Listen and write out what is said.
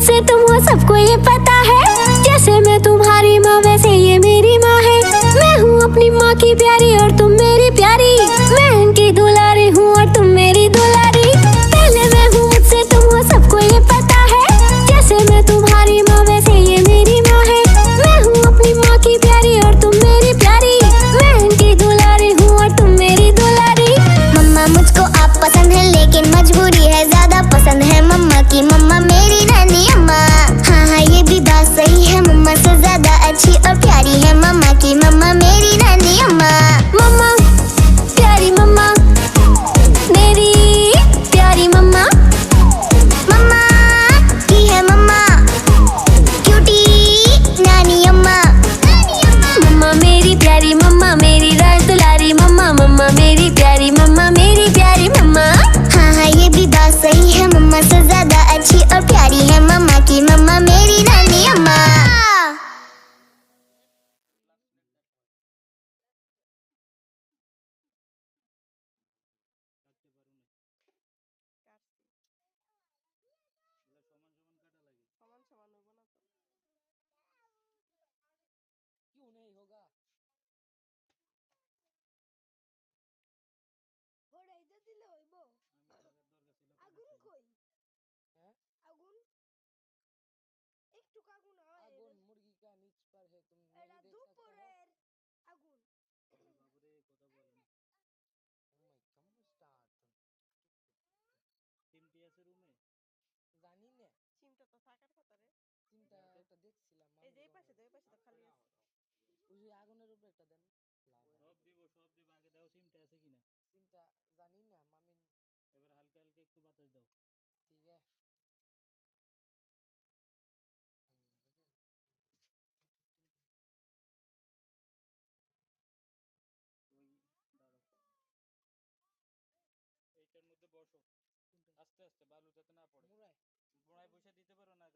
मुझसे तुम हो सबको ये पता है। जैसे मैं तुम्हारी माँ वैसे ये मेरी माँ है। मैं हूँ अपनी माँ की प्यारी और तुम मेरी प्यारी। मैं इनकी दुलारी हूँ और तुम मेरी दुलारी। पहले मैं हूँ मुझसे तुम हो सबको ये पता है। जैसे मैं तुम्हारी माँ वैसे ये मेरी माँ है। मैं हूँ अपनी माँ की प्यारी और तुम मेरी प्यारी। मैं इनकी दुलारी हूँ और तुम मेरी दुलारी। मम्मा मुझको आप पसंद है लेकिन मजबूरी है, ज्यादा पसंद है मम्मा की मम्मा मेरी नानी अम्मा। हाँ हाँ ये भी बात सही है, मम्मा से ज्यादा अच्छी और प्यारी है मम्मा की मम्मा मेरी नानी अम्मा। मम्मा प्यारी मम्मा मेरी प्यारी मम्मा। मम्मा की है मम्मा क्यूटी नानी अम्मा। मम्मा मेरी प्यारी मम्मा मेरी राज दुलारी मम्मा। मम्मा मेरी प्यारी मम्मा मेरी प्यारी मम्मा। हाँ हाँ ये भी बात सही है, मम्मा से ज्यादा अच्छी और प्यारी है मम्मा की मम्मा मेरी नानी अम्मा। समान समान होगा ना तो क्यों नहीं होगा? ঘোড়াইতে দিলে হইব। আগুন কই? हैं? আগুন একটু আগুন হয়। आगुन मुर्गी का नीच पर है, तुम এটা नहीं देख सकते हो? দুপুরের আগুন। বাবুরে কথা বলে না। Oh my God, start. চিমটি আছে রুমে? জানি না, চিমটা তো থাকার কথা রে। চিন্তা একটা দেখছিলাম এই যে এই মামির পাশে তো ঘরে। এই পাশে তো খালি আছে। ওই যে আগুনের উপরে একটা দেন। সব দিব সব দিব, আগে দাও চিমটা আছে কিনা। চিন্তা জানি না মামিন। এবার হালকা হালকা একটু বাতাস দাও। ঠিক আছে। ওই দাঁড়াও, এইটার মধ্যে বসো, আস্তে আস্তে বালু যাতে না পড়ে। মুরাই বোড়ায় বসে দিতে পারো না,